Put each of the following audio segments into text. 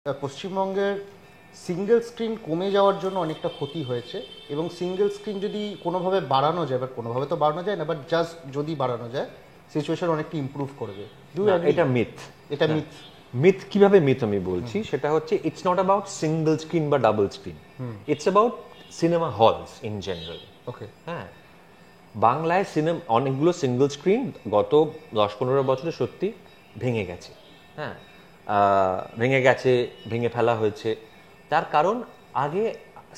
পশ্চিমবঙ্গের single screen কমে যাওয়ার জন্য অনেকটা ক্ষতি হয়েছে, এবং সিঙ্গেল স্ক্রিন যদি কোনোভাবে বাড়ানো যায়, বাট কোনোভাবে তো বাড়ানো যায় না, বাট জাস্ট যদি বাড়ানো যায় সিচুয়েশন অনেকটা ইমপ্রুভ করবে। এটা মিথ। এটা মিথ। মিথ কিভাবে মিথ আমি বলছি, সেটা হচ্ছে it's not about single screen বা double screen, it's about cinema halls in general. Okay. হ্যাঁ, বাংলায় সিনেমা অনেকগুলো সিঙ্গেল স্ক্রিন গত 10-15 বছরে সত্যি ভেঙে গেছে। হ্যাঁ, ভেঙে গেছে, ভেঙে ফেলা হয়েছে। তার কারণ আগে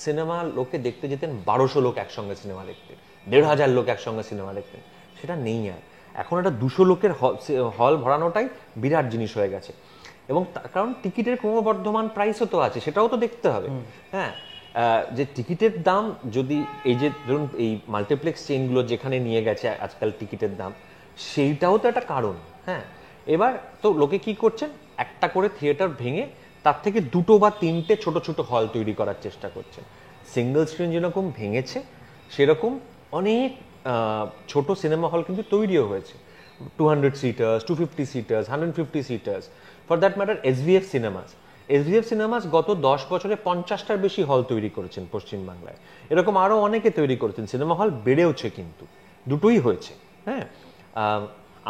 সিনেমা লোকে দেখতে যেতেন 1200 লোক একসঙ্গে সিনেমা দেখতে, 1500 লোক একসঙ্গে সিনেমা দেখতেন, সেটা নেই আর। এখন একটা 200 লোকের হল ভরানোটাই বিরাট জিনিস হয়ে গেছে। এবং তার কারণ টিকিটের ক্রমবর্ধমান প্রাইসও তো আছে, সেটাও তো দেখতে হবে। হ্যাঁ, যে টিকিটের দাম যদি এই যে ধরুন এই মাল্টিপ্লেক্স চেইনগুলো যেখানে নিয়ে গেছে আজকাল টিকিটের দাম, সেইটাও তো একটা কারণ। হ্যাঁ, এবার তো লোকে কি করছেন, একটা করে থিয়েটার ভেঙে তার থেকে 2টো বা 3টে ছোট ছোট হল তৈরি করার চেষ্টা করছেন। সিঙ্গেল স্ক্রিন যেরকম ভেঙেছে, সেরকম অনেক ছোট সিনেমা হল কিন্তু তৈরিও হয়েছে। 200 seaters, 250 seaters, 150 seaters, for that matter SVF cinemas গত 10 বছরে 50টার বেশি হল তৈরি করেছেন পশ্চিমবাংলায়। এরকম আরও অনেকে তৈরি করেছেন, সিনেমা হল বেড়েওছে, কিন্তু দুটোই হয়েছে। হ্যাঁ,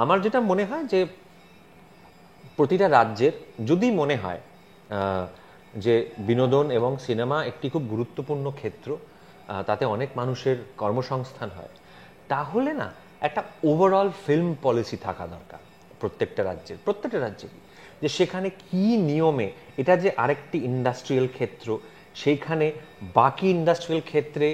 আমার যেটা মনে হয় যে প্রতিটা রাজ্যের যদি মনে হয় যে বিনোদন এবং সিনেমা একটি খুব গুরুত্বপূর্ণ ক্ষেত্র, তাতে অনেক মানুষের কর্মসংস্থান হয়, তাহলে না একটা ওভারঅল ফিল্ম পলিসি থাকা দরকার প্রত্যেকটা রাজ্যেরই, যে সেখানে কি নিয়মে, এটা যে আরেকটি ইন্ডাস্ট্রিয়াল ক্ষেত্র, সেইখানে বাকি ইন্ডাস্ট্রিয়াল ক্ষেত্রে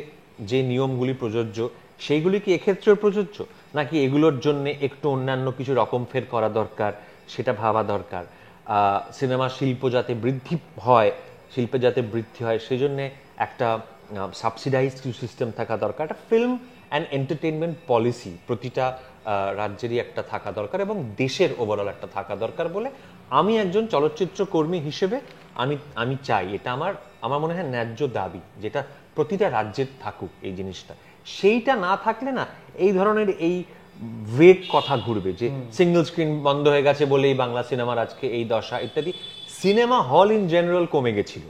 যে নিয়মগুলি প্রযোজ্য সেইগুলি কি এক্ষেত্রেও প্রযোজ্য, নাকি এগুলোর জন্য একটু অন্যান্য কিছু রকম ফের করা দরকার, সেটা ভাবা দরকার। সিনেমা শিল্পে যাতে বৃদ্ধি হয় সেই জন্য একটা সাবসিডাইজ কিছু সিস্টেম থাকা দরকার। একটা ফিল্ম অ্যান্ড এন্টারটেইনমেন্ট পলিসি প্রতিটা রাজ্যেরই একটা থাকা দরকার, এবং দেশের ওভারঅল একটা থাকা দরকার বলে আমি একজন চলচ্চিত্র কর্মী হিসেবে আমি চাই। এটা আমার মনে হয় ন্যায্য দাবি, যেটা প্রতিটা রাজ্যের থাকুক এই জিনিসটা। সেইটা না থাকলে না এই ধরনের এই ভেগ কথা ঘুরবে যে সিঙ্গেল স্ক্রিন বন্ধ হয়ে গেছে বলেই বাংলা সিনেমার আজকে এই দশা ইত্যাদি। সিনেমা হল ইন জেনারেল কমে গেছিল,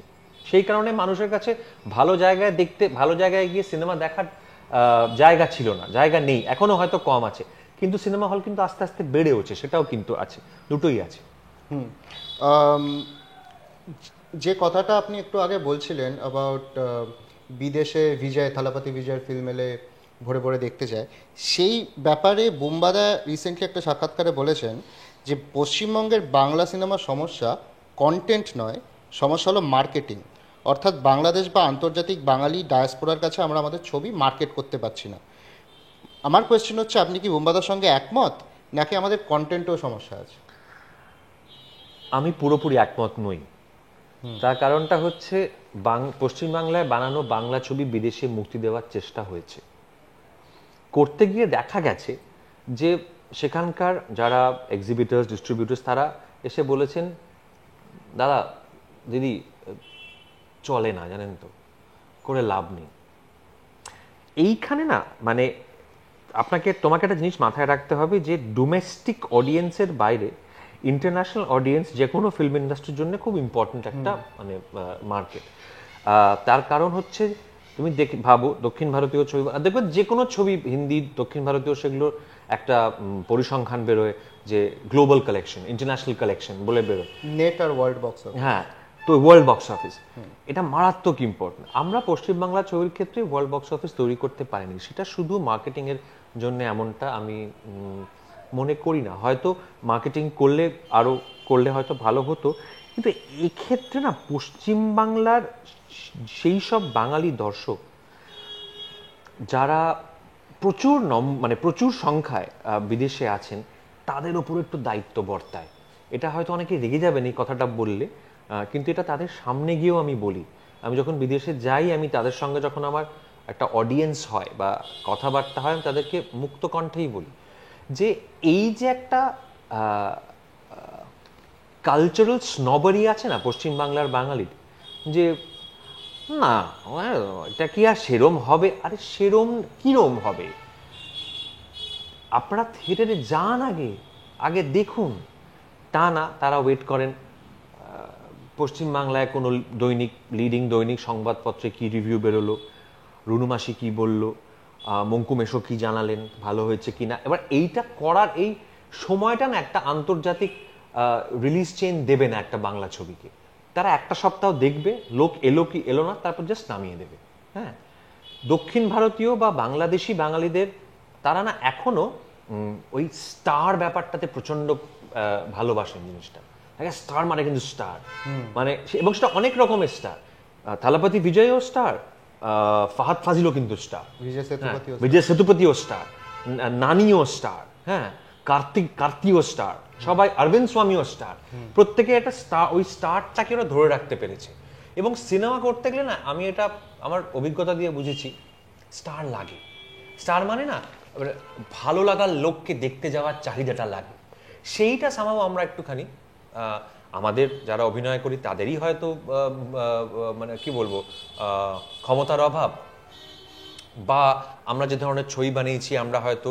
সেই কারণে মানুষের কাছে ভালো জায়গায় গিয়ে সিনেমা দেখার জায়গা ছিল না, জায়গা নেই, এখনো হয়তো কম আছে, কিন্তু সিনেমা হল কিন্তু আস্তে আস্তে বেড়েওছে, সেটাও কিন্তু আছে, দুটোই আছে। আম, যে কথাটা আপনি একটু আগে বলছিলেন অ্যাবাউট বিদেশে থালাপাতি বিজয়ের ফিল্ম এলে ভরে ভরে দেখতে যায়, সেই ব্যাপারে বোম্বাদা রিসেন্টলি একটা সাক্ষাৎকারে বলেছেন যে পশ্চিমবঙ্গের বাংলা সিনেমার সমস্যা কন্টেন্ট নয়, সমস্যা হলো মার্কেটিং। অর্থাৎ বাংলাদেশ বা আন্তর্জাতিক বাঙালি ডায়াসপোরার কাছে আমরা আমাদের ছবি মার্কেট করতে পারছি না। আমার কোয়েশ্চেন হচ্ছে, আপনি কি বোম্বাদার সঙ্গে একমত, নাকি আমাদের কন্টেন্টও সমস্যা আছে? আমি পুরোপুরি একমত নই। তার কারণটা হচ্ছে পশ্চিমবাংলায় বানানো বাংলা ছবি বিদেশে মুক্তি দেওয়ার চেষ্টা হয়েছে, করতে গিয়ে দেখা গেছে যে সেখানকার যারা এক্সিবিটার্স, ডিস্ট্রিবিউটার্স, তারা এসে বলেছেন, দাদা দিদি চলে না, জানেন তো, করে লাভ নেই। এইখানে না মানে তোমাকে একটা জিনিস মাথায় রাখতে হবে যে ডোমেস্টিক অডিয়েন্সের বাইরে ইন্টারন্যাশনাল অডিয়েন্স যে কোনো ফিল্ম ইন্ডাস্ট্রির জন্য খুব ইম্পর্টেন্ট একটা মানে মার্কেট। তার কারণ হচ্ছে তুমি ভাবো দক্ষিণ ভারতীয় ছবি দেখবে, যে কোনো ছবি হিন্দি দক্ষিণ ভারতীয়, সেগুলোর একটা পরিসংখ্যান বেরোয় যে গ্লোবাল কালেকশন, ইন্টারন্যাশনাল কালেকশন বলে বেরোয়, নেট আর ওয়ার্ল্ড বক্স। হ্যাঁ, তো ওয়ার্ল্ড বক্স অফিস এটা মারাত্মক ইম্পর্টেন্ট। আমরা পশ্চিমবাংলা ছবির ক্ষেত্রে ওয়ার্ল্ড বক্স অফিস তৈরি করতে পারিনি, সেটা শুধু মার্কেটিং এর জন্য, এমনটা আমি মনে করি না। হয়তো মার্কেটিং করলে হয়তো ভালো হতো, কিন্তু এক্ষেত্রে না পশ্চিমবাংলার সেই সব বাঙালি দর্শক যারা প্রচুর সংখ্যায় বিদেশে আছেন, তাদের ওপর একটু দায়িত্ব বর্তায়। এটা হয়তো অনেকে রেগে যাবেন এই কথাটা বললে, কিন্তু এটা তাদের সামনে গিয়েও আমি বলি। আমি যখন বিদেশে যাই, আমি তাদের সঙ্গে যখন আমার একটা অডিয়েন্স হয় বা কথাবার্তা হয়, আমি তাদেরকে মুক্ত কণ্ঠেই বলি যে এই যে একটা কালচারাল স্নবারি আছে না পশ্চিমবাংলার বাঙালির, যে না এটা কি আর সেরম হবে, আরে সেরম কিরম হবে, আপনারা থিয়েটারে যান, আগে দেখুন। তা না, তারা ওয়েট করেন পশ্চিমবাংলায় কোনো দৈনিক লিডিং দৈনিক সংবাদপত্রে কি রিভিউ বেরোলো, রুনু মাসি কি বললো, মঙ্কু মেশো কি জানালেন, ভালো হয়েছে কি না। এবার এইটা করার এই সময়টা না একটা আন্তর্জাতিক রিলিজ চেইন দেবে না একটা বাংলা ছবিকে। তারা একটা সপ্তাহ দেখবে লোক এলো কি এলো না, তারপর জাস্ট নামিয়ে দেবে। হ্যাঁ, দক্ষিণ ভারতীয় বা বাংলাদেশি বাঙালিদের তারা না এখনো ওই স্টার ব্যাপারটাতে প্রচন্ড ভালোবাসেন জিনিসটা। স্টার মানে কিন্তু স্টার মানে, এবং সেটা অনেক রকমের স্টার। থালাপতি বিজয়ও স্টার, ফাহাদ ফাজিলও কিন্তু স্টার, বিজয় সেতুপতিও স্টার, নানিও স্টার, হ্যাঁ, কার্তিও স্টার, সবাই, অরবিন্দ স্বামীও স্টার। প্রত্যেকে একটা স্টার, ওই স্টারটাকে ওরা ধরে রাখতে পেরেছে। এবং সিনেমা করতে গেলে না, আমি এটা আমার অভিজ্ঞতা দিয়ে বুঝেছি, স্টার লাগে। স্টার মানে না ভালো লাগার লোককে দেখতে যাওয়ার চাহিদাটা লাগে। সেইটা সামাও আমরা একটুখানি আমাদের যারা অভিনয় করি তাদেরই হয়তো মানে কি বলবো ক্ষমতার অভাব, বা আমরা যে ধরনের ছবি বানিয়েছি আমরা হয়তো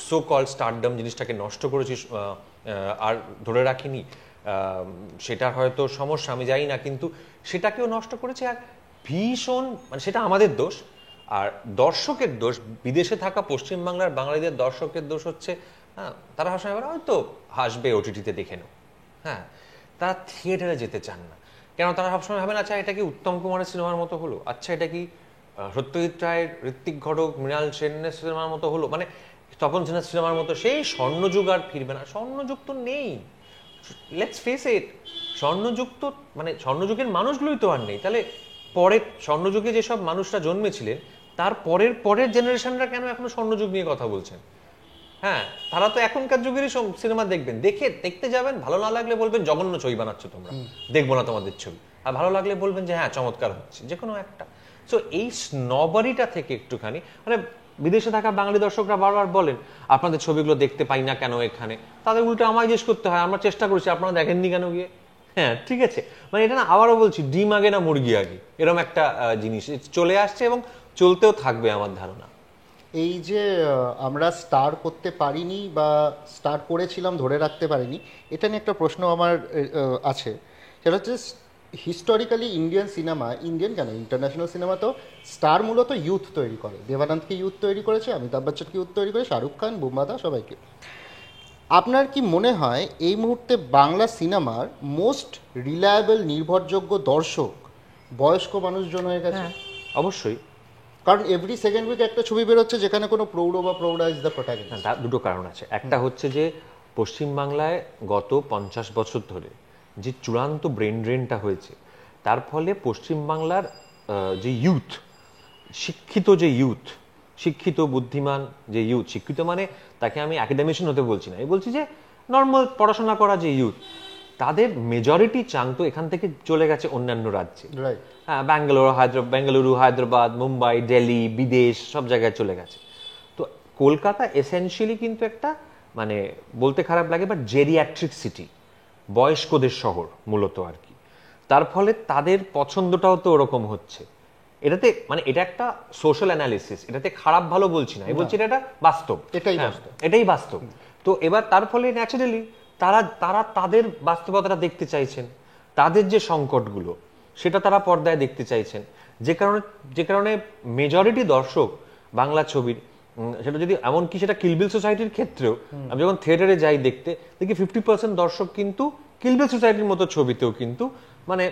সো কল স্টারডম জিনিসটাকে নষ্ট করেছি আর ধরে রাখিনি, সেটার হয়তো সমস্যা আমি জানি না, কিন্তু সেটাকেও নষ্ট করেছে। আর ভীষণ মানে সেটা আমাদের দোষ। আর দর্শকের দোষ, বিদেশে থাকা পশ্চিমবাংলার বাঙালিদের দর্শকের দোষ হচ্ছে, হ্যাঁ, তারা সবসময় হয়তো হাসবে ওটিটিতে দেখে নাও, হ্যাঁ, তারা থিয়েটারে যেতে চান না। কেন? তারা সবসময় ভাবেন আচ্ছা এটা কি উত্তম কুমারের সিনেমার মতো হলো, আচ্ছা এটা কি সত্যজিৎ রায়ের, ঋত্বিক ঘটক, মৃণাল সেনের সিনেমার মতো হলো, মানে তপন সেনের সিনেমার মতো সেই স্বর্ণযুগ আর ফিরবে না। স্বর্ণযুগ তো নেই, লেটস ফেস ইট। স্বর্ণযুগ তো মানে স্বর্ণযুগের মানুষগুলোই তো আর নেই। তাহলে পরের স্বর্ণযুগে যেসব মানুষরা জন্মেছিলেন তার পরের পরের জেনারেশনরা কেন এখনো স্বর্ণযুগ নিয়ে কথা বলছেন? হ্যাঁ, তারা তো এখনকার যুগেরই সিনেমা দেখবেন, দেখতে যাবেন, ভালো না লাগলে বলবেন জঘন্য ছবি বানাচ্ছ তোমরা, দেখবো না তোমাদের ছবি। আর ভালো লাগলে বলবেন যে হ্যাঁ চমৎকার হচ্ছে, যে কোনো একটা। সো এই স্নবারিটা থেকে একটুখানি, মানে বিদেশে থাকা বাঙালি দর্শকরা বারবার বলেন আপনাদের ছবিগুলো দেখতে পাই না কেন এখানে, তাদের উল্টো আমায় জিজ্ঞেস করতে হয় আমরা চেষ্টা করছি আপনারা দেখেননি কেন গিয়ে। হ্যাঁ ঠিক আছে, মানে এটা না আবারও বলছি ডিম আগে না মুরগি আগে, এরকম একটা জিনিস চলে আসছে এবং চলতেও থাকবে আমার ধারণা। এই যে আমরা স্টার করতে পারিনি বা স্টার করেছিলাম ধরে রাখতে পারিনি, এটা নিয়ে একটা প্রশ্ন আমার আছে। সেটা হচ্ছে হিস্টোরিক্যালি ইন্ডিয়ান সিনেমা, ইন্ডিয়ান কেন ইন্টারন্যাশনাল সিনেমা তো স্টার মূলত ইউথ তৈরি করে। দেবানন্দকে ইউথ তৈরি করেছে, অমিতাভ বচ্চনকে ইউথ তৈরি করে, শাহরুখ খান, বুমবাদা, সবাইকে। আপনার কি মনে হয় এই মুহূর্তে বাংলা সিনেমার মোস্ট রিলায়েবল নির্ভরযোগ্য দর্শক বয়স্ক মানুষজন হয়ে গেছে? অবশ্যই, কারণ এভরি সেকেন্ড উইক একটা ছবি বেরোচ্ছে যেখানে কোনো প্রৌঢ় বা প্রৌঢ়া ইজ দ্য প্রোটাগনিস্ট। তার দুটো কারণ আছে। একটা হচ্ছে যে পশ্চিমবাংলায় গত 50 বছর ধরে যে চূড়ান্ত ব্রেন ড্রেনটা হয়েছে, তার ফলে পশ্চিমবাংলার যে ইউথ, শিক্ষিত যে ইউথ, শিক্ষিত বুদ্ধিমান যে ইউথ, শিক্ষিত মানে তাকে আমি একাডেমিশিয়ান হতে বলছি না, আমি বলছি যে নর্মাল পড়াশোনা করা যে ইউথ, তাদের মেজরিটি চাং তো এখান থেকে চলে গেছে অন্যান্য রাজ্যে। হ্যাঁ, বেঙ্গালুরু, হায়দ্রাবাদ, মুম্বাই, দিল্লি, বিদেশ, সব জায়গায় চলে গেছে। তো কলকাতা এসেনশিয়ালি কিন্তু একটা মানে বলতে খারাপ লাগে বাট জেরিয়াট্রিক সিটি, বয়স্কদের শহর মূলত আর কি। তার ফলে তাদের পছন্দটাও তো ওরকম হচ্ছে। এটাতে মানে এটা একটা সোশ্যাল অ্যানালিসিস, এটাতে খারাপ ভালো বলছি না, আমি বলছি এটা বাস্তব, এটাই বাস্তব। তো এবার তার ফলে ন্যাচারালি তারা তাদের বাস্তবতাটা দেখতে চাইছেন, তাদের যে সংকটগুলো সেটা তারা পর্দায় দেখতে চাইছেন, যে কারণে মেজরিটি দর্শক বাংলা ছবির, সেটা যদি এমনকি সেটা কিলবিল সোসাইটির ক্ষেত্রেও, আমি যখন থিয়েটারে যাই দেখতে দেখি 50% দর্শক কিন্তু কিলবিল সোসাইটির মতো ছবিতেও কিন্তু মানে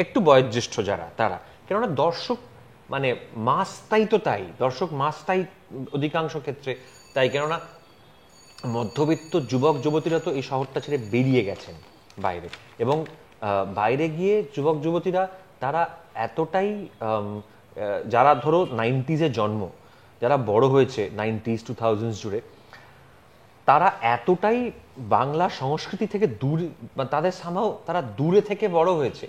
একটু বয়োজ্যেষ্ঠ যারা, তারা কেননা দর্শক মানে মাসটাই তো তাই, দর্শক মাসটাই অধিকাংশ ক্ষেত্রে তাই, কেননা মধ্যবিত্ত যুবক যুবতীরা তো এই শহরটা ছেড়ে বেরিয়ে গেছেন বাইরে, এবং বাইরে গিয়ে যুবক যুবতীরা তারা এতটাই যারা ধরো 90s-এ জন্ম, যারা বড় হয়েছে 90s 2000s জুড়ে, তারা এতটাই বাংলা সংস্কৃতি থেকে দূর, তাদের সামাও তারা দূরে থেকে বড় হয়েছে।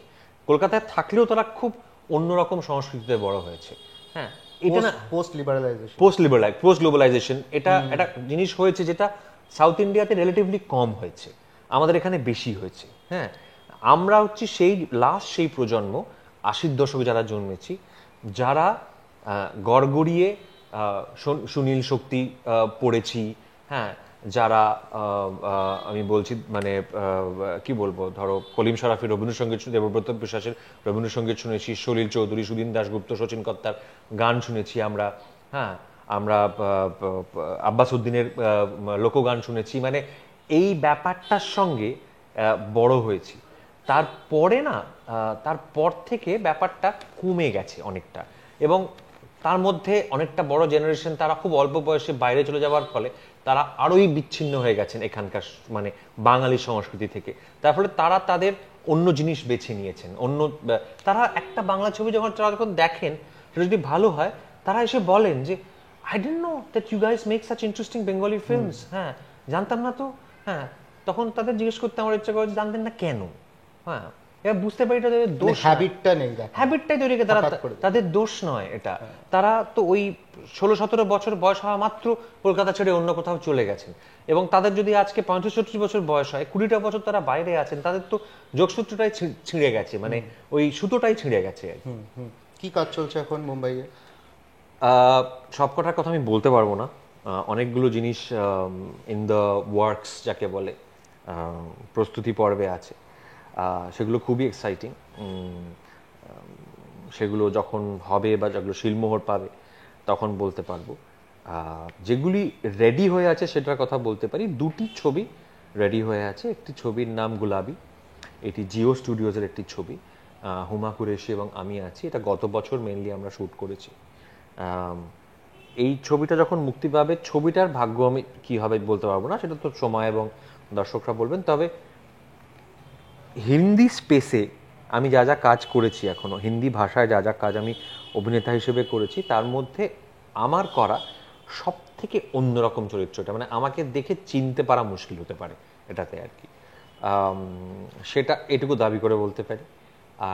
কলকাতায় থাকলেও তারা খুব অন্যরকম সংস্কৃতিতে বড় হয়েছে। হ্যাঁ, এটা না পোস্ট গ্লোবালাইজেশন, এটা একটা জিনিস হয়েছে যেটা সাউথ ইন্ডিয়াতে রিলেটিভলি কম হয়েছে, আমাদের এখানে বেশি হয়েছে। হ্যাঁ, আমরা হচ্ছে সেই প্রজন্ম 80-র দশকে যারা জন্মেছি, যারা গড়গড়িয়ে সুনীল শক্তি পড়েছি, হ্যাঁ, যারা আমি বলছি মানে কি বলবো, ধরো কলিম শরাফির রবীন্দ্রসঙ্গীত, দেবব্রত বিশ্বাসের রবীন্দ্রসঙ্গীত শুনেছি, সলিল চৌধুরী, সুদিন দাশগুপ্ত, শচীন কর্তার গান শুনেছি আমরা। হ্যাঁ, আমরা আব্বাস উদ্দিনের লোকগান শুনেছি। মানে এই ব্যাপারটার সঙ্গে বড় হয়েছি। তারপরে না, তারপর থেকে ব্যাপারটা কমে গেছে অনেকটা। এবং তার মধ্যে অনেকটা বড় জেনারেশন তারা খুব অল্প বয়সে বাইরে চলে যাওয়ার ফলে তারা আরোই বিচ্ছিন্ন হয়ে গেছেন এখানকার মানে বাঙালি সংস্কৃতি থেকে। তার ফলে তারা তাদের অন্য জিনিস বেছে নিয়েছেন। তারা একটা বাংলা ছবি যখন দেখেন, সেটা যদি ভালো হয়, তারা এসে বলেন যে I didn't know that you guys make such interesting Bengali films. হ্যাঁ, জানতাম না তো। হ্যাঁ, তখন তাদের জিজ্ঞেস করতে আমার ইচ্ছা করে, জানতেন না কেন? হ্যাঁ, এবার বুঝতে পারি এটা তাদের দোষ, হ্যাবিটটা নেই, হ্যাবিটটাই তৈরি করে, তাদের দোষ নয় এটা। তারা তো ওই 16-17 বছর বয়স হওয়া মাত্র কলকাতা ছেড়ে অন্য কোথাও চলে গেছেন। এবং তাদের যদি আজকে 35-36 বছর বয়স হয়, 20টা বছর তারা বাইরে আছেন, তাদের তো যোগসূত্রটাই ছিঁড়ে গেছে, মানে ওই সুতোটাই ছিঁড়ে গেছে। কি কাজ চলছে এখন মুম্বাইয়ে? সব কটার কথা আমি বলতে পারবো না। অনেকগুলো জিনিস ইন দ্য ওয়ার্কস যাকে বলে, প্রস্তুতি পর্বে আছে। সেগুলো খুবই এক্সাইটিং। সেগুলো যখন হবে বা যেগুলো শিলমোহর পাবে তখন বলতে পারবো। যেগুলি রেডি হয়ে আছে সেটার কথা বলতে পারি। 2টি ছবি রেডি হয়ে আছে। একটি ছবির নাম গুলাবি, এটি জিও স্টুডিওজের একটি ছবি। হুমা কুরেশি এবং আমি আছি। এটা গত বছর মেনলি আমরা শ্যুট করেছি। এই ছবিটা যখন মুক্তি পাবে, ছবিটার ভাগ্য আমি কী হবে বলতে পারবো না, সেটা তো সময় এবং দর্শকরা বলবেন। তবে হিন্দি স্পেসে আমি যা যা কাজ করেছি এখনো, হিন্দি ভাষায় যা যা কাজ আমি অভিনেতা হিসেবে করেছি, তার মধ্যে আমার করা সব থেকে অন্যরকম চরিত্রটা, মানে আমাকে দেখে চিনতে পারা মুশকিল হতে পারে এটাতে আর কি। সেটা এটুকু দাবি করে বলতে পারি।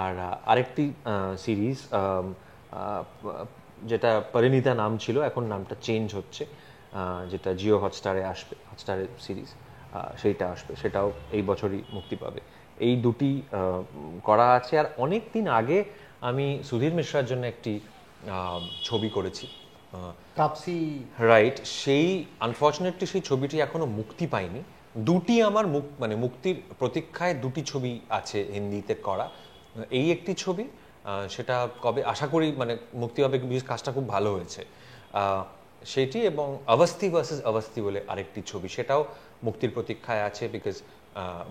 আর আরেকটি সিরিজ, যেটা পরিণীতা নাম ছিল, এখন নামটা চেঞ্জ হচ্ছে, যেটা জিও হটস্টারে আসবে, হটস্টারের সিরিজ, সেইটা আসবে, সেটাও এই বছরই মুক্তি পাবে। এই 2টি করা আছে। আর অনেক দিন আগে আমি সুধীর মিশ্রার জন্য একটি ছবি করেছি, তাপসি। রাইট। সেই আনফর্চুনেটলি সেই ছবিটি এখনো মুক্তি পায়নি। 2টি আমার মানে মুক্তির প্রতীক্ষায় 2টি ছবি আছে হিন্দিতে করা। এই একটি ছবি, সেটা কবে আশা করি মানে মুক্তি পাবে, কাজটা খুব ভালো হয়েছে সেইটি। এবং অবস্থি ভার্সেস অবস্থি বলে আরেকটি ছবি, সেটাও মুক্তির প্রতীক্ষায় আছে। বিকজ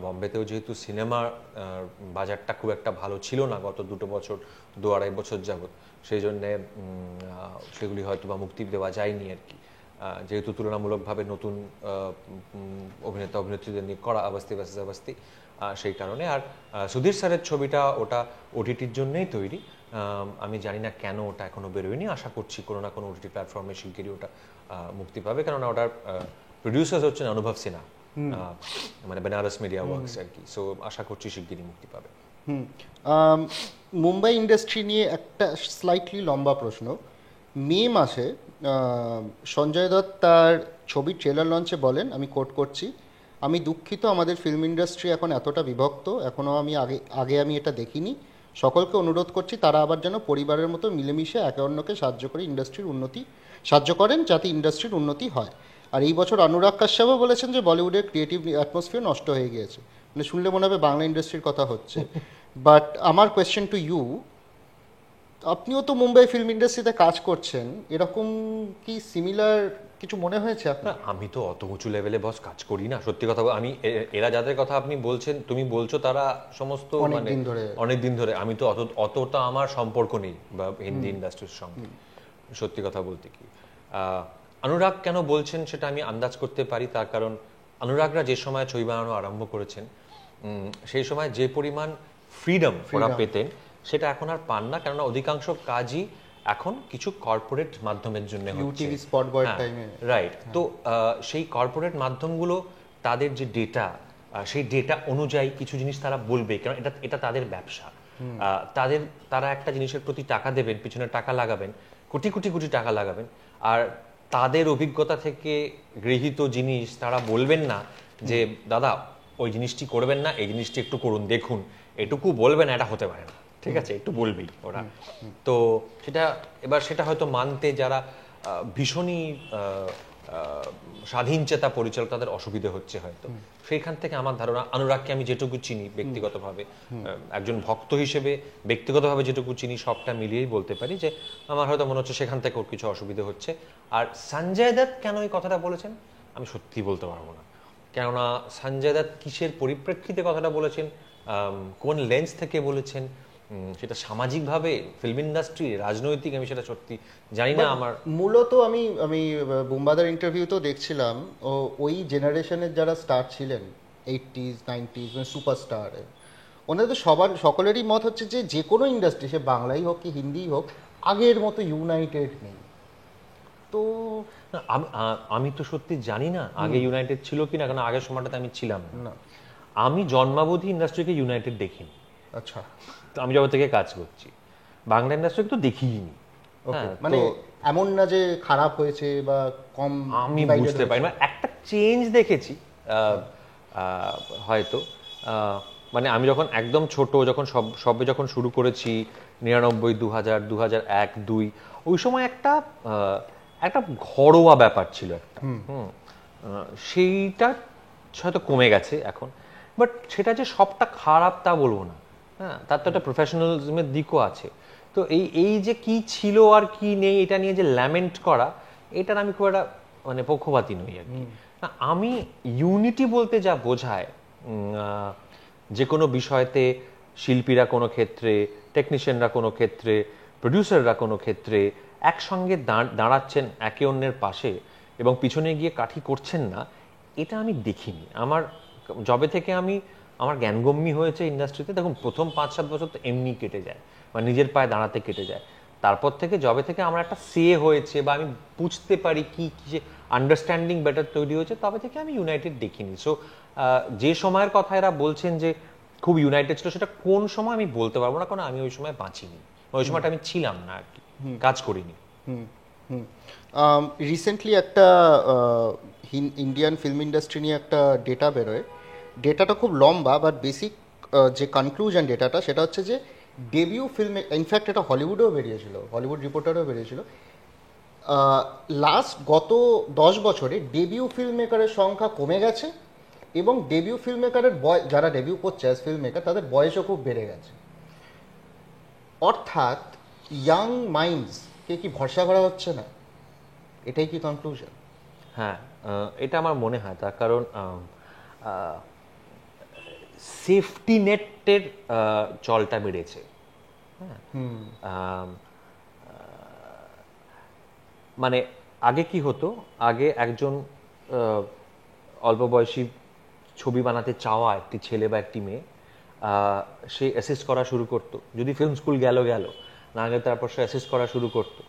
বম্বেতেও যেহেতু সিনেমার বাজারটা খুব একটা ভালো ছিল না গত 2 বছর, 2-2.5 বছর যাবৎ, সেই জন্যে সেগুলি হয়তো বা মুক্তি দেওয়া যায়নি আর কি। যেহেতু তুলনামূলকভাবে নতুন অভিনেতা অভিনেত্রীদের নিয়ে করা অবস্থি ভার্সেস অবস্থি, সেই কারণে। আর সুধীর স্যারের ছবিটা, ওটা ওটিটির জন্যই তৈরি। আমি জানি না কেন ওটা এখনো বেরোয়নি। আশা করছি কোনো না কোনো ওটিটি প্ল্যাটফর্মে শিগগিরই ওটা মুক্তি পাবে, কেননা ওটার প্রডিউসার্স হচ্ছেন অনুভব সিনহা, মানে বেনারস মিডিয়া ওয়ার্কস আর কি। সো আশা করছি শিগগিরই মুক্তি পাবে। মুম্বাই ইন্ডাস্ট্রি নিয়ে একটা স্লাইটলি লম্বা প্রশ্ন। মে মাসে সঞ্জয় দত্ত তার ছবির ট্রেলার লঞ্চে বলেন, আমি কোট করছি, আমি দুঃখিত আমাদের ফিল্ম ইন্ডাস্ট্রি এখন এতটা বিভক্ত, এখনও আমি আগে আমি এটা দেখিনি। সকলকে অনুরোধ করছি তারা আবার যেন পরিবারের মতো মিলেমিশে একে অন্যকে সাহায্য করেন যাতে ইন্ডাস্ট্রির উন্নতি হয়। আর এই বছর অনুরাগ কাশ্যপও বলেছেন যে বলিউডের ক্রিয়েটিভ অ্যাটমসফিয়ার নষ্ট হয়ে গিয়েছে। মানে শুনলে মনে হবে বাংলা ইন্ডাস্ট্রির কথা হচ্ছে। বাট আমার কোয়েশ্চেন টু ইউ, আপনিও তো মুম্বাই ফিল্ম ইন্ডাস্ট্রিতে কাজ করছেন, এরকম কি সিমিলার কিছু মনে হয়েছে আপনার? আমি তো অত উঁচু লেভেলে বস কাজ করি না, সত্যি কথা। আমি এরা যাদের কথা আপনি বলছেন, তুমি বলছো, তারা সমস্ত মানে অনেক দিন ধরে, আমি তো অতটা আমার সম্পর্ক নেই বা হিন্দি ইন্ডাস্ট্রির সঙ্গে, সত্যি কথা বলতে কি। অনুরাগ কেন বলছেন সেটা আমি আন্দাজ করতে পারি। তার কারণ অনুরাগরা যে সময় ছবি বানানো আরম্ভ করেছেন, সেই সময় যে পরিমাণ ফ্রিডম ওরা পেতেন, সেটা এখন আর পান না, কেননা অধিকাংশ কাজই এখন কিছু কর্পোরেট মাধ্যমের জন্য হচ্ছে। রাইট। তো সেই কর্পোরেট মাধ্যমগুলো তাদের যে ডেটা, সেই ডেটা অনুযায়ী কিছু জিনিস তারা বলবে, কারণ এটা তাদের ব্যবসা। তারা একটা জিনিসের প্রতি টাকা দেবেন, পিছনে টাকা লাগাবেন, কোটি কোটি কোটি টাকা লাগাবেন, আর তাদের অভিজ্ঞতা থেকে গৃহীত জিনিস তারা বলবেন না যে দাদা ওই জিনিসটি করবেন না, এই জিনিসটি একটু করুন দেখুন, এটুকু বলবেন, এটা হতে পারে না, ঠিক আছে, একটু বলবেই ওরা। তো সেটা হয়তো মানতে যারা ভীষণই স্বাধীন চেতা পরিচালক তাদের অসুবিধে হচ্ছে হয়তো। সেইখান থেকে আমার ধারণা, অনুরাগকে আমি যেটুকু চিনি ব্যক্তিগতভাবে, একজন ভক্ত হিসেবে ব্যক্তিগতভাবে যেটুকু চিনি, সবটা মিলিয়েই বলতে পারি যে আমার হয়তো মনে হচ্ছে সেখান থেকে ওর কিছু অসুবিধে হচ্ছে। আর সঞ্জয় দত্ত কেন এই কথাটা বলেছেন আমি সত্যি বলতে পারবো না, কেননা সঞ্জয় দত্ত কিসের পরিপ্রেক্ষিতে কথাটা বলেছেন, কোন লেন্স থেকে বলেছেন, সেটা সামাজিকভাবে, ফিল্ম ইন্ডাস্ট্রি, রাজনৈতিক, আমি সেটা সত্যি জানি না। আমার মূলত আমি আমি বুম্বাদার ইন্টারভিউতেও দেখছিলাম, ওই জেনারেশনের যারা স্টার ছিলেন 80s 90s মানে সুপারস্টার, ওনাদের তো সকলেরই মত হচ্ছে যে যে কোনো ইন্ডাস্ট্রি, সে বাংলাই হোক কি হিন্দি হোক, আগের মতো ইউনাইটেড নেই। তো না, আমি তো সত্যি জানি না আগে ইউনাইটেড ছিল কিনা, কারণ আগের সময়টাতে আমি ছিলাম না। আমি জন্মাবধি ইন্ডাস্ট্রিকে ইউনাইটেড দেখিনি। আচ্ছা, তো আমি যবে থেকে কাজ করছি বাংলা ইন্ডাস্ট্রি তো দেখিনি। মানে এমন না যে খারাপ হয়েছে বা কম, আমি বুঝতে পারি না, একটা চেঞ্জ দেখেছি হয়তো। মানে আমি যখন একদম ছোট, যখন সবে যখন শুরু করেছি 99, 2000, 2001, 2, ওই সময় একটা একটা ঘরোয়া ব্যাপার ছিল একটা, সেইটা হয়তো কমে গেছে এখন। বাট সেটা যে সবটা খারাপ তা বলবো না, হ্যাঁ, তার তো একটা প্রফেশনালিজমের দিকও আছে। তো এই যে কি ছিল আর কি নেই এটা নিয়ে যে ল্যামেন্ট করা, এটার আমি খুব একটা মানে পক্ষপাতী নই আর কি। আমি ইউনিটি বলতে যা বোঝায়, যে কোনো বিষয়তে শিল্পীরা কোনো ক্ষেত্রে, টেকনিশিয়ানরা কোনো ক্ষেত্রে, প্রডিউসাররা কোনো ক্ষেত্রে একসঙ্গে দাঁড়াচ্ছেন একে অন্যের পাশে এবং পিছনে গিয়ে কাঠি করছেন না, এটা আমি দেখিনি। আমার যবে থেকে আমার জ্ঞানগম্যি হয়েছে ইন্ডাস্ট্রিতে, দেখুন প্রথম 5-7 বছর তো এমনি কেটে যায়, মানে নিজের পায়ে দাঁড়াতে কেটে যায়। তারপর থেকে যবে থেকে আমার একটা সে হয়েছে বা আমি বুঝতে পারি কি যে আন্ডারস্ট্যান্ডিং বেটার তৈরি হয়েছে, তবে থেকে আমি ইউনাইটেড দেখিনি। সো যে সময়ের কথা এরা বলছেন যে খুব ইউনাইটেড ছিল, সেটা কোন সময় আমি বলতে পারবো না, কারণ আমি ওই সময় বাঁচিনি, ওই সময়টা আমি ছিলাম না আর কি, কাজ করিনি। রিসেন্টলি একটা ইন্ডিয়ান ফিল্ম ইন্ডাস্ট্রি নিয়ে একটা ডেটা বেরোয়। ডেটাটা খুব লম্বা, বাট বেসিক যে কনক্লুশন ডেটাটা সেটা হচ্ছে যে ডেবিউ ফিল্মে, ইনফ্যাক্ট এটা হলিউডেও বেরিয়েছিল, হলিউড রিপোর্টারও বেরিয়েছিল, গত 10 বছরে ডেবিউ ফিল্ম মেকারের সংখ্যা কমে গেছে এবং ডেবিউ ফিল্ম মেকারের যারা ডেবিউ করছে অ্যাজ ফিল্ম মেকার তাদের বয়সও খুব বেড়ে গেছে। অর্থাৎ ইয়াং মাইন্ডসকে কি ভরসা করা হচ্ছে না, এটাই কি কনক্লুশন? হ্যাঁ, এটা আমার মনে হয়, তার কারণ সেফটি নেটের চলটা বেড়েছে। মানে আগে কি হতো, আগে একজন অল্প বয়সী ছবি বানাতে চাওয়া একটি ছেলে বা একটি মেয়ে, সে অ্যাসিস্ট করা শুরু করতো, যদি ফিল্ম স্কুল গেল না গেলে তারপর সে অ্যাসিস্ট করা শুরু করতো,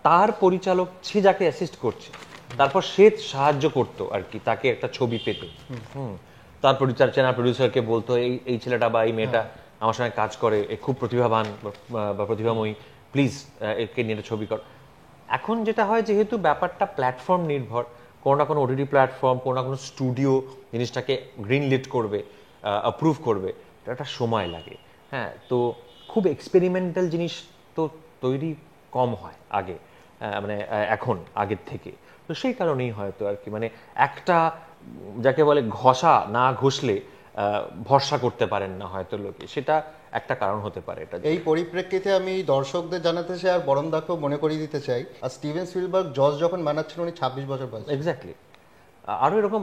তার পরিচালক সে যাকে অ্যাসিস্ট করছে তারপর সে সাহায্য করতো আর কি তাকে একটা ছবি পেতে। তার প্রডিউসারকে বলতো এই ছেলেটা বা এই মেয়েটা আমার সঙ্গে কাজ করে, এ খুব প্রতিভাবান বা প্রতিভাময়ী, প্লিজ একে নিয়ে ছবি কর। এখন যেটা হয়, যেহেতু ব্যাপারটা প্ল্যাটফর্ম নির্ভর, কোনো না কোনো ওটিটি প্ল্যাটফর্ম, কোনো না কোনো স্টুডিও জিনিসটাকে গ্রিন লিট করবে, অ্যাপ্রুভ করবে, এটা একটা সময় লাগে। হ্যাঁ, তো খুব এক্সপেরিমেন্টাল জিনিস তো তৈরি কম হয় আগে, মানে এখন আগের থেকে। তো সেই কারণেই হয়তো আর কি, মানে একটা যাকে বলে ঘষা না ঘষলে ভরসা করতে পারেন না হয়তো লোকে, সেটা একটা কারণ হতে পারে। এটা এই পরিপ্রেক্ষিতে আমি দর্শকদের জানাতে চাই আর বরণদাকেও মনে করিয়ে দিতে চাই, আর স্টিভেন স্পিলবার্গ জজ যখন বানাচ্ছিলেন উনি 26 বছর বয়স। এক্স্যাক্টলি। আরো এরকম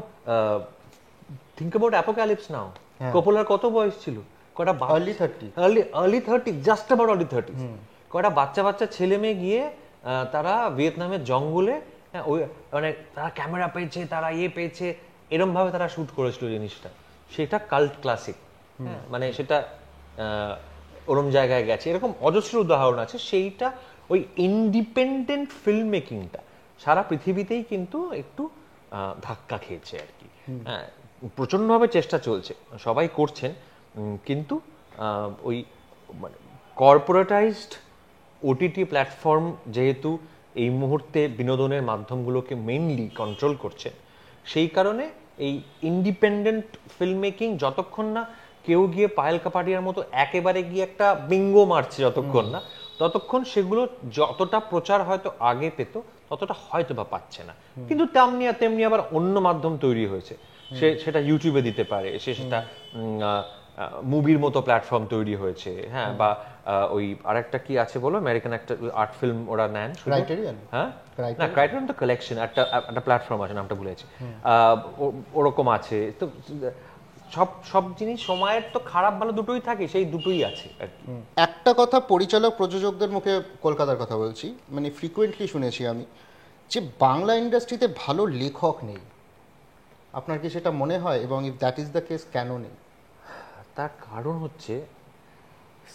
থিঙ্ক অ্যাবাউট অ্যাপোক্যালিপস নাও, কপোলার কত বয়স ছিল? কয়টা আর্লি 30, জাস্ট অ্যাবাউট আর্লি 30। কয়টা বাচ্চা ছেলে মেয়ে গিয়ে তারা ভিয়েতনামের জঙ্গলে, ওই মানে তারা ক্যামেরা পেয়েছে, তারা পেয়েছে, এরম ভাবে তারা শুট করেছিল জিনিসটা। সেটা কাল্ট ক্লাসিক, মানে সেটা ওরম জায়গায় গেছে, এরকম অজস্র উদাহরণ আছে। সেইটা ওই ইন্ডিপেন্ডেন্ট ফিল্ম মেকিংটা সারা পৃথিবীতেই কিন্তু একটু ধাক্কা খেয়েছে আর কি। হ্যাঁ, প্রচণ্ডভাবে চেষ্টা চলছে, সবাই করছেন, কিন্তু ওই মানে কর্পোরেটাইজড ওটিটি প্ল্যাটফর্ম যেহেতু এই মুহূর্তে বিনোদনের মাধ্যমগুলোকে মেইনলি কন্ট্রোল করছে, সেই কারণে এই ইন্ডিপেন্ডেন্ট ফিল্ম মেকিং যতক্ষণ না কেউ গিয়ে পায়েল কাপাডিয়ার মতো একেবারে গিয়ে একটা বিঙ্গো মারছে, যতক্ষণ না, ততক্ষণ সেগুলো যতটা প্রচার হয়তো আগে পেত ততটা হয়তো বা পাচ্ছে না, কিন্তু তেমনি আবার অন্য মাধ্যম তৈরি হয়েছে, সেটা ইউটিউবে দিতে পারে, সেটা মুভির মতো প্ল্যাটফর্ম তৈরি হয়েছে, হ্যাঁ, বা ওই আরেকটা কি আছে বলো, আমেরিকান একটা আর্ট ফিল্ম ওরা নেন ক্রাইটেরিয়ন, হ্যাঁ, না ক্রাইটেরিয়ন তো কালেকশন, একটা প্ল্যাটফর্ম আছে, নামটা ভুলেছি, ওরকম আছে। তো সব সব জিনিস সময়ের তো খারাপ ভালো দুটোই থাকে, সেই দুটোই আছে আর কি। একটা কথা পরিচালক প্রযোজকদের মুখে, কলকাতার কথা বলছি, মানে ফ্রিকুয়েন্টলি শুনেছি আমি, যে বাংলা ইন্ডাস্ট্রিতে ভালো লেখক নেই। আপনার কি সেটা মনে হয়, এবং if that is the case কেন নেই? তার কারণ হচ্ছে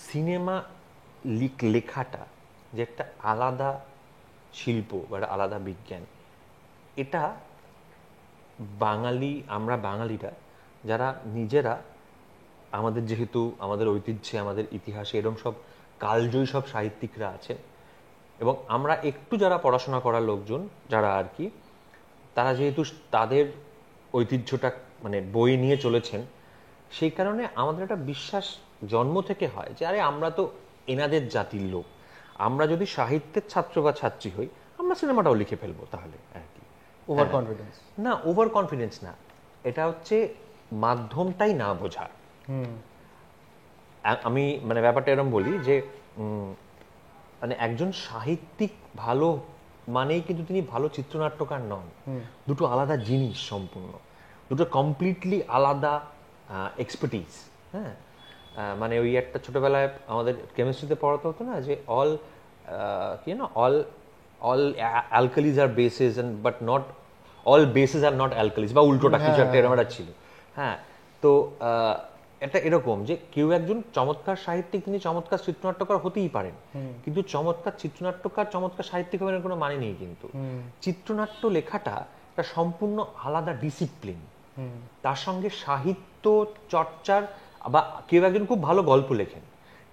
সিনেমা লেখাটা যে একটা আলাদা শিল্প বা একটা আলাদা বিজ্ঞান, এটা আমরা বাঙালিরা যারা নিজেরা, আমাদের যেহেতু আমাদের ঐতিহ্যে আমাদের ইতিহাসে এরকম সব কালজয়ী সব সাহিত্যিকরা আছেন, এবং আমরা একটু যারা পড়াশোনা করার লোকজন যারা আর কি, তারা যেহেতু তাদের ঐতিহ্যটা মানে বই নিয়ে চলেছেন, সেই কারণে আমাদের একটা বিশ্বাস জন্ম থেকে হয় যে আরে আমরা তো এনাদের জাতির লোক, আমরা যদি সাহিত্যের ছাত্র বা ছাত্রী হই, আমরা সিনেমাটাও লিখে ফেলবো তাহলে আর কি। Over confidence? না, ওভার কনফিডেন্স না, এটা হচ্ছে মাধ্যমটাই না বোঝা। আমি মানে ব্যাপারটা এরকম বলি যে মানে একজন সাহিত্যিক ভালো মানেই কিন্তু তিনি ভালো চিত্রনাট্যকার নন, দুটো আলাদা জিনিস, সম্পূর্ণ দুটো কমপ্লিটলি আলাদা এক্সপার্টিজ। হ্যাঁ, মানে ওই একটা ছোটবেলায় আমাদের কেমিস্ট্রিতে পড়াতে হতো না যে অল কি না, all all alkalis are bases and but not all bases are not alkalis, বা উল্টোটা কিছু একটা এরকম একটা ছিল। হ্যাঁ, তো এটা এরকম যে কেউ একজন চমৎকার সাহিত্যিক, তিনি চমৎকার চিত্রনাট্যকার হতেই পারেন, কিন্তু চমৎকার চিত্রনাট্যকার চমৎকার সাহিত্যিক হবেন কোনো মানে নেই। কিন্তু চিত্রনাট্য লেখাটা একটা সম্পূর্ণ আলাদা ডিসিপ্লিন, তার সঙ্গে সাহিত্য চর্চার, বা কেউ একজন খুব ভালো গল্প লেখেন,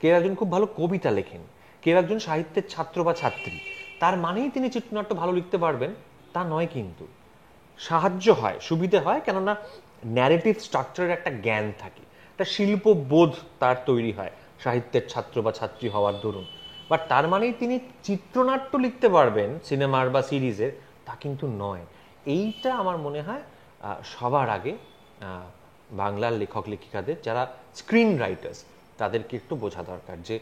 কেউ একজন খুব ভালো কবিতা লেখেন, কেউ একজন সাহিত্যের ছাত্র বা ছাত্রী, তার মানেই তিনি চিত্রনাট্য ভালো লিখতে পারবেন তা নয়। কিন্তু সাহায্য হয়, সুবিধে হয়, কেননা ন্যারেটিভ স্ট্রাকচারের একটা জ্ঞান থাকে, একটা শিল্পবোধ তার তৈরি হয় সাহিত্যের ছাত্র বা ছাত্রী হওয়ার দরুন। বাট তার মানেই তিনি চিত্রনাট্য লিখতে পারবেন সিনেমার বা সিরিজের, তা কিন্তু নয়। এইটা আমার মনে হয় সবার আগে বাংলার লেখক লেখিকাদের যারা স্ক্রিন রাইটার্স, তাদেরকে একটু বোঝা দরকার যে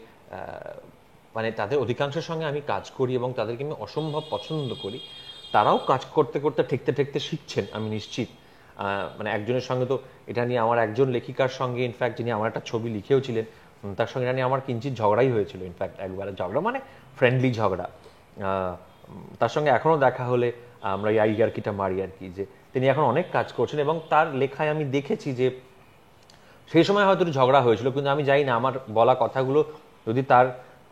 মানে তাদের অধিকাংশের সঙ্গে আমি কাজ করি এবং তাদেরকে আমি অসম্ভব পছন্দ করি, তারাও কাজ করতে করতে ঠেকতে ঠেকতে শিখছেন আমি নিশ্চিত। মানে একজনের সঙ্গে তো এটা নিয়ে, আমার একজন লেখিকার সঙ্গে ইনফ্যাক্ট যিনি আমার একটা ছবি লিখেও ছিলেন, তার সঙ্গে এটা নিয়ে আমার কিঞ্চিত ঝগড়াই হয়েছিল, ইনফ্যাক্ট একবার ঝগড়া মানে ফ্রেন্ডলি ঝগড়া। তার সঙ্গে এখনও দেখা হলে আমরা এই ইয়ার্কিটা মারি আর কি, যে তিনি এখন অনেক কাজ করছেন এবং তার লেখায় আমি দেখেছি যে সেই সময় হয়তো ঝগড়া হয়েছিল, কিন্তু আমি জানি না আমার বলা কথাগুলো যদি তার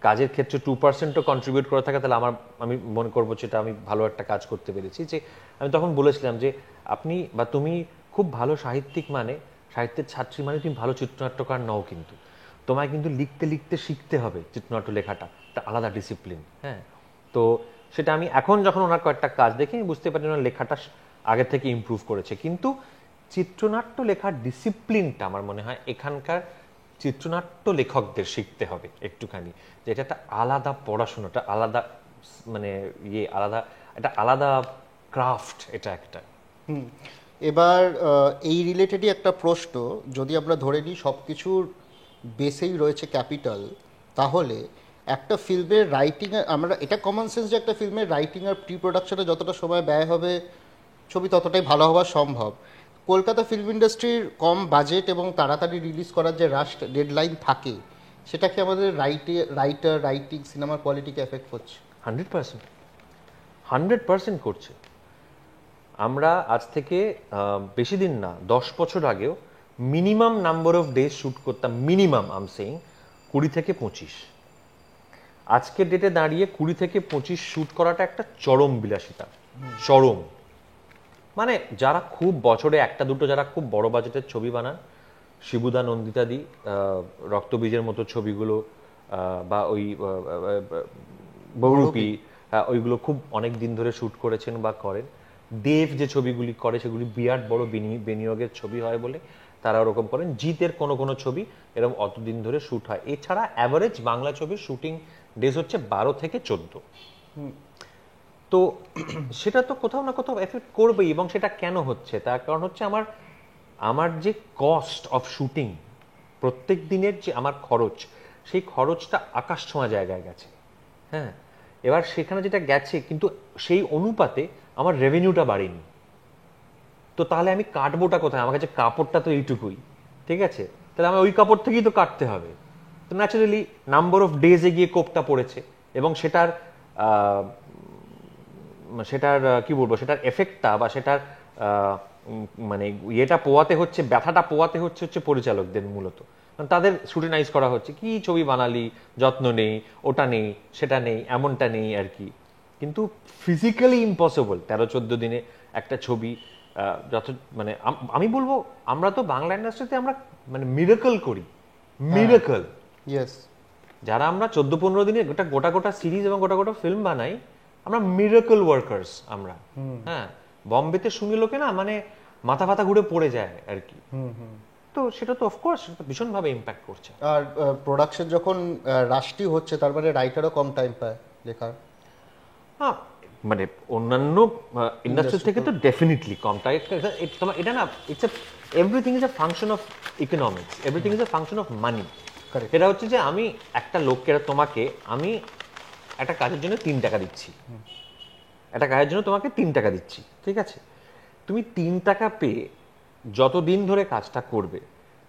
কাজের ক্ষেত্রে 2%ও কন্ট্রিবিউট করে থাকে, তাহলে আমি মনে করবো সেটা আমি ভালো একটা কাজ করতে পেরেছি। যে আমি তখন বলেছিলাম যে আপনি বা তুমি খুব ভালো সাহিত্যিক মানে, সাহিত্যের ছাত্রী মানে তুমি ভালো চিত্রনাট্যকার নও, কিন্তু তোমায় কিন্তু লিখতে লিখতে শিখতে হবে চিত্রনাট্য লেখাটা, একটা আলাদা ডিসিপ্লিন। হ্যাঁ, তো সেটা আমি এখন যখন ওনার কয়েকটা কাজ দেখি আমি বুঝতে পারি ওনার লেখাটা আগে থেকে ইমপ্রুভ করেছে। কিন্তু চিত্রনাট্য লেখার ডিসিপ্লিনটা আমার মনে হয় এখানকার চিত্রনাট্য লেখকদের শিখতে হবে একটুখানি, যে এটা একটা আলাদা পড়াশোনাটা, আলাদা মানে আলাদা একটা আলাদা ক্রাফট, এটা একটা। এবার এই রিলেটেডই একটা প্রশ্ন, যদি আমরা ধরে নিই সব কিছুর বেসেই রয়েছে ক্যাপিটাল, তাহলে একটা ফিল্মের রাইটিংয়ে, আমরা এটা কমন সেন্স যে একটা ফিল্মের রাইটিং আর প্রি প্রোডাকশনে যতটা সময় ব্যয় হবে ছবি ততটাই ভালো হওয়া সম্ভব। কলকাতা ফিল্ম ইন্ডাস্ট্রির কম বাজেট এবং তাড়াতাড়ি রিলিজ করার যে রাশ ডেডলাইন থাকে, সেটা কি আমাদের রাইটিং সিনেমার কোয়ালিটিকে এফেক্ট করছে? 100% করছে। আমরা আজ থেকে বেশি দিন না, 10 বছর আগেও minimum number of days shoot করতাম, মিনিমাম আই এম সেইং 20 থেকে 25। আজকের ডেটে দাঁড়িয়ে 20 থেকে 25 শ্যুট করাটা একটা চরম বিলাসিতা, চরম। মানে যারা খুব বছরে একটা দুটো, যারা খুব বড় বাজেটের ছবি বানান, শিবুদা নন্দিতাদি রক্তবীজের মতো ছবিগুলো, বা ওই বহুরূপী, ওইগুলো খুব অনেক দিন ধরে শ্যুট করেছেন বা করেন। দেব যে ছবিগুলি করে সেগুলি বিরাট বড় বিনিয়োগের ছবি হয় বলে তারা ওরকম করেন। জিতের কোনো কোনো ছবি এরকম অতদিন ধরে শ্যুট হয়। এছাড়া অ্যাভারেজ বাংলা ছবির শুটিং ডেজ হচ্ছে 12 থেকে 14। তো সেটা তো কোথাও না কোথাও এফেক্ট করবেই, এবং সেটা কেন হচ্ছে তার কারণ হচ্ছে আমার আমার যে কস্ট অফ শুটিং, প্রত্যেক দিনের যে আমার খরচ, সেই খরচটা আকাশ ছোঁয়া জায়গায় গেছে। হ্যাঁ, এবার সেখানে যেটা গেছে, কিন্তু সেই অনুপাতে আমার রেভিনিউটা বাড়েনি। তো তাহলে আমি কাটবোটা কোথায়? আমার কাছে কাপড়টা তো এইটুকুই, ঠিক আছে, তাহলে আমার ওই কাপড় থেকেই তো কাটতে হবে। তো ন্যাচারালি নাম্বার অফ ডেজে গিয়ে কোপটা পড়েছে, এবং সেটার কি বলবো, সেটার এফেক্টটা বা সেটার মানে ইয়েটা পোয়াতে হচ্ছে, ব্যথাটা পোয়াতে হচ্ছে হচ্ছে পরিচালকদের মূলত। কারণ তাদের স্ক্রুটিনাইজ করা হচ্ছে, কি ছবি বানালি, যত্ন নেই, ওটা নেই, সেটা নেই, এমনটা নেই আর কি। কিন্তু ফিজিক্যালি ইম্পসিবল 13-14 দিনে একটা ছবি যত মানে আমি বলবো, আমরা তো বাংলা ইন্ডাস্ট্রিতে আমরা মানে মিরাকল করি, মিরাকল। ইয়েস। যারা আমরা 14-15 দিনে গোটা গোটা গোটা সিরিজ এবং গোটা গোটা ফিল্ম বানাই, আমরা মিরাকল ওয়ার্কার্স আমরা। হ্যাঁ, বম্বেতে শুনি লোকে না মানে মাথা ফাতা ঘুরে পড়ে যায় আর কি। তো সেটা তো অফকোর্স ভীষণভাবে ইম্প্যাক্ট করছে। আর প্রোডাকশন যখন রাশটি হচ্ছে, তার মানে রাইটারও কম টাইম পায় লেখার। হ্যাঁ, মানে অন্যান্য ইন্ডাস্ট্রি থেকে তো ডেফিনেটলি কম। তাই এটা না, it's everything is a function of economics, everything is a function of money. এটা হচ্ছে যে আমি একটা লোককে, তোমাকে আমি একটা কাজের জন্য 3 টাকা দিচ্ছি, একটা কাজের জন্য তোমাকে 3 টাকা দিচ্ছি, ঠিক আছে, তুমি 3 টাকা পেয়ে যতদিন ধরে কাজটা করবে,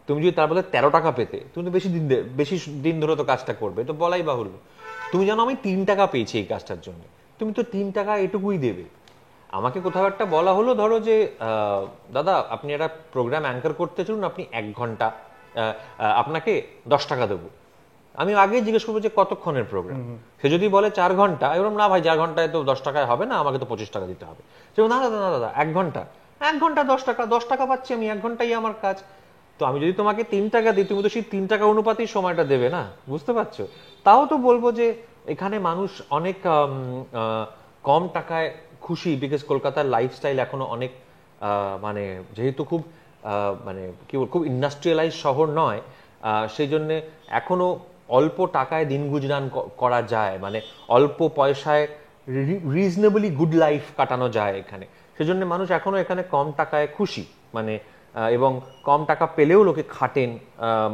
তুমি যদি তার বদলে 13 টাকা পেতে, তুমি তো বেশি দিন ধরে তো কাজটা করবে, তো বলাই বাহুল্য। তুমি জানো আমি 3 টাকা পেয়েছি এই কাজটার জন্য, তুমি তো 3 টাকা এটুকুই দেবে। আমাকে কোথাও একটা বলা হলো, ধরো যে দাদা আপনি একটা প্রোগ্রাম অ্যাঙ্কার করতে চলুন, আপনি 1 ঘন্টা, আপনাকে 10 টাকা দেবো। আমি আগে জিজ্ঞেস করবো যে কতক্ষণের প্রোগ্রাম। সে যদি বলে 4 ঘন্টা, এরকম না ভাই 4 ঘন্টায় তো 10 টাকায় হবে না, আমাকে তো 25 টাকা দিতে হবে। সে না দাদা না দাদা 1 ঘন্টা, 1 ঘন্টা 10 টাকা, 10 টাকা পাচ্ছি আমি, 1 ঘন্টাই আমার কাজ। তো আমি যদি তোমাকে 3 টাকা দিই, তুমি তো সেই 3 টাকা অনুপাতেই সময়টা দেবে না, বুঝতে পারছো? তাও তো বলবো যে এখানে মানুষ অনেক কম টাকায় খুশি, বিকজ কলকাতার লাইফস্টাইল এখনো অনেক মানে যেহেতু খুব মানে কি বল, খুব ইন্ডাস্ট্রিয়ালাইজ শহর নয়, সেই জন্যে এখনো অল্প টাকায় দিন গুজরান করা যায়, মানে অল্প পয়সায় রিজনেবলি গুড লাইফ কাটানো যায় এখানে। সেজন্য মানুষ এখনো এখানে কম টাকায় খুশি, মানে এবং কম টাকা পেলেও লোকে খাটেন,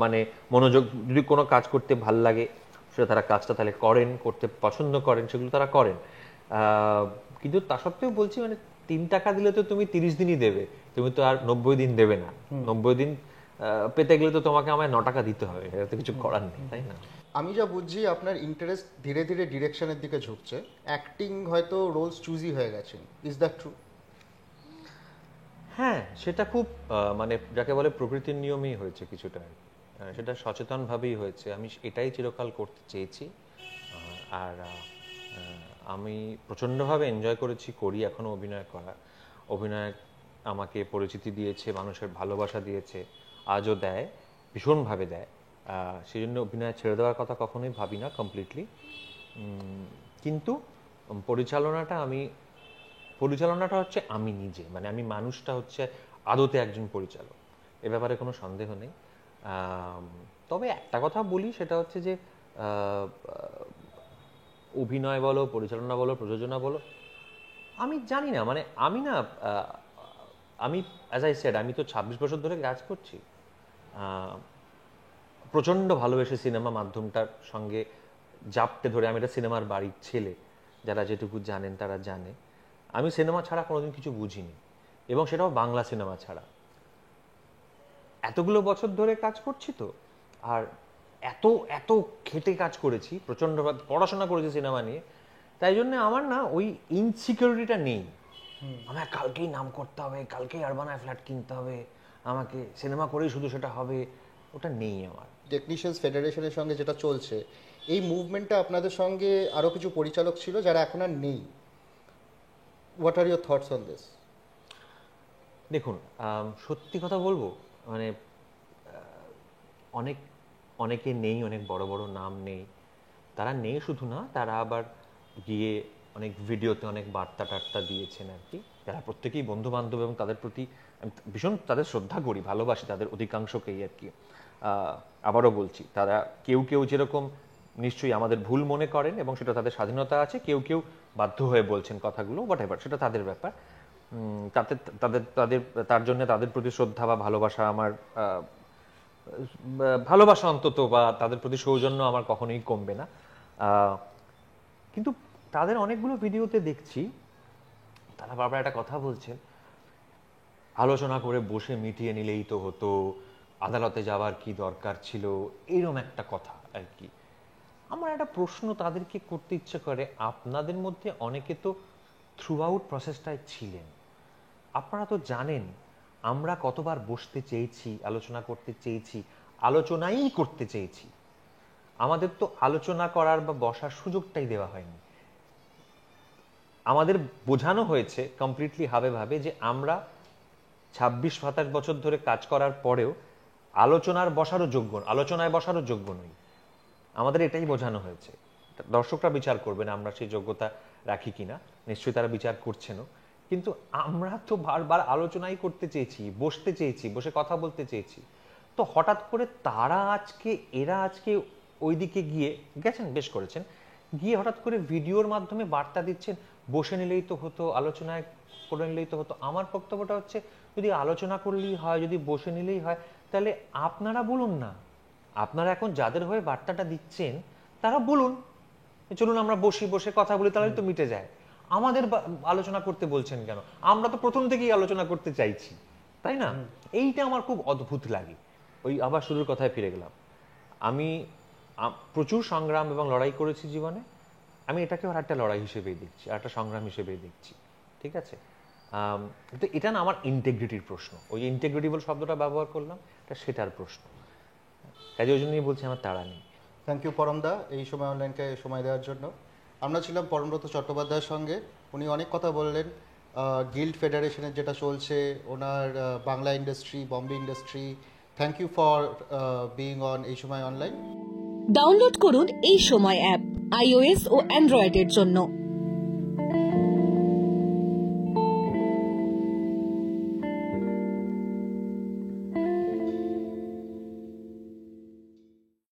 মানে মনোযোগ, যদি কোনো কাজ করতে ভাল লাগে সেটা তারা কাজটা তাহলে করেন, করতে পছন্দ করেন, সেগুলো তারা করেন। কিন্তু তা সত্ত্বেও বলছি, মানে 3 টাকা দিলে তো তুমি 30 দিনই দেবে, তুমি তো আর 90 দিন দেবে না। 90 দিন পেতে গেলে তো তোমাকে আমায় 9 টাকা দিতে হবে, এটা তো কিছু করার নেই, তাই না? আমি যা বুঝছি আপনার ইন্টারেস্ট ধীরে ধীরে ডিরেকশনের দিকে ঝুঁকছে, অ্যাক্টিং হয়তো রোলস চুজই হয়ে গেছেন, ইজ দ্যাট ট্রু? হ্যাঁ, সেটা খুব মানে যাকে বলে প্রকৃতির নিয়মেই হয়েছে কিছুটা আর কি। সেটা সচেতনভাবেই হয়েছে, আমি এটাই চিরকাল করতে চেয়েছি। আর আমি প্রচণ্ডভাবে এনজয় করেছি, করি এখনো অভিনয় করা। অভিনয় আমাকে পরিচিতি দিয়েছে, মানুষের ভালোবাসা দিয়েছে, আজও দেয়, ভীষণভাবে দেয়। সেই জন্য অভিনয় ছেড়ে দেওয়ার কথা কখনোই ভাবি না কমপ্লিটলি। কিন্তু পরিচালনাটা হচ্ছে আমি নিজে, মানে আমি মানুষটা হচ্ছে আদতে একজন পরিচালক, এ ব্যাপারে কোনো সন্দেহ নেই। তবে একটা কথা বলি, সেটা হচ্ছে যে অভিনয় বলো, পরিচালনা বলো, প্রযোজনা বলো, আমি জানি না, মানে আমি না, আমি অ্যাজ আই সেড, আমি তো 26 বছর ধরে কাজ করছি, প্রচণ্ড ভালোবেসে সিনেমা মাধ্যমটার সঙ্গে জাপটে ধরে, আমি একটা সিনেমার বাড়ির ছেলে, যারা যেটুকু জানেন তারা জানে, আমি সিনেমা ছাড়া কোনোদিন কিছু বুঝিনি, এবং সেটাও বাংলা সিনেমা ছাড়া। এতগুলো বছর ধরে কাজ করছি তো, আর এত এত খেটে কাজ করেছি, প্রচণ্ড পড়াশোনা করেছি সিনেমা নিয়ে, তাই জন্য আমার না ওই ইনসিকিউরিটিটা নেই, আমার কালকেই নাম করতে হবে, কালকেই আরবানায় ফ্ল্যাট কিনতে হবে, আমাকে সিনেমা করেই শুধু সেটা হবে, ওটা নেই আমার। টেকনিশিয়ানস ফেডারেশনের সঙ্গে যেটা চলছে, এই মুভমেন্টটা আপনাদের সঙ্গে আরও কিছু পরিচালক ছিল যারা এখন আর নেই। What are your thoughts on this? দেখুন, সত্যি কথা বলবো, মানে অনেক অনেকে নেই, অনেক বড় বড় নাম নেই, তারা নেই শুধু না, তারা আবার গিয়ে অনেক ভিডিওতে অনেক বার্তা টার্তা দিয়েছেন আর কি, যারা প্রত্যেকেই বন্ধু বান্ধব, এবং তাদের প্রতি আমি ভীষণ তাদের শ্রদ্ধা করি, ভালোবাসি তাদের অধিকাংশকেই আর কি। আবারও বলছি, তারা কেউ কেউ যেরকম নিশ্চয়ই আমাদের ভুল মনে করেন এবং সেটা তাদের স্বাধীনতা আছে, কেউ কেউ বাধ্য হয়ে বলছেন কথাগুলো, হোয়াটএভার, সেটা তাদের ব্যাপার। তাতে তাদের তাদের তার জন্য তাদের প্রতি শ্রদ্ধা বা ভালোবাসা আমার ভালোবাসা অন্তত বা তাদের প্রতি সৌজন্য আমার কখনোই কমবে না। কিন্তু তাদের অনেকগুলো ভিডিওতে দেখছি তারা বারবার একটা কথা বলছেন, আলোচনা করে বসে মিটিয়ে নিলেই তো হতো, আদালতে যাওয়ার কি দরকার ছিল, এরকম একটা কথা আর কি। আমার একটা প্রশ্ন তাদেরকে করতে ইচ্ছে করে, আপনাদের মধ্যে অনেকে তো থ্রু আউট প্রসেসটায় ছিলেন, আপনারা তো জানেন আমরা কতবার বসতে চেয়েছি, আলোচনা করতে চেয়েছি, আলোচনাই করতে চেয়েছি, আমাদের তো আলোচনা করার বা বসার সুযোগটাই দেওয়া হয়নি। আমাদের বোঝানো হয়েছে কমপ্লিটলি ভাবে ভাবে যে আমরা 26-27 বছর ধরে কাজ করার পরেও আলোচনায় বসারও যোগ্য নই। আমাদের এটাই বোঝানো হয়েছে। দর্শকরা বিচার করবেন আমরা সেই যোগ্যতা রাখি কিনা, নিশ্চয়ই তারা বিচার করছেনও। কিন্তু আমরা তো বারবার আলোচনাই করতে চেয়েছি, বসতে চেয়েছি, বসে কথা বলতে চেয়েছি। তো হঠাৎ করে এরা আজকে ওইদিকে গেছেন, বেশ করেছেন, গিয়ে হঠাৎ করে ভিডিওর মাধ্যমে বার্তা দিচ্ছেন বসে নিলেই তো হতো, আলোচনায় করে নিলেই তো হতো। আমার বক্তব্যটা হচ্ছে, যদি আলোচনা করলেই হয়, যদি বসে নিলেই হয়, তাহলে আপনারা বলুন না, আপনারা এখন যাদের হয়ে বার্তাটা দিচ্ছেন তারা বলুন, চলুন আমরা বসে কথা বলি, তাহলে তো মিটে যায়। আমাদের আলোচনা করতে বলছেন কেন? আমরা তো প্রথম থেকেই আলোচনা করতে চাইছি, তাই না? এইটা আমার খুব অদ্ভুত লাগে। ওই আবার শুরুর কথায় ফিরে গেলাম। আমি প্রচুর সংগ্রাম এবং লড়াই করেছি জীবনে, আমি এটাকেও আর একটা লড়াই হিসেবেই দেখছি, আর একটা সংগ্রাম হিসেবেই দেখছি, ঠিক আছে? তো এটা না আমার ইন্টেগ্রিটির প্রশ্ন, ওই ইন্টেগ্রিটি বলে শব্দটা ব্যবহার করলাম, এটা সেটার প্রশ্ন, কাজে ওই জন্যই বলছি আমার তাড়া নেই। থ্যাংক ইউ পরমদা এই সময় অনলাইনকে সময় দেওয়ার জন্য। আমরা ছিলাম পরমব্রত চট্টোপাধ্যায়ের সঙ্গে, উনি অনেক কথা বললেন গিল্ড ফেডারেশনের যেটা চলছে, ওনার Bangla industry, Bombay industry. Thank you for being on এই সময় অনলাইন। ডাউনলোড করুন এই সময় অ্যাপ iOS ও অ্যান্ড্রয়েডের জন্য।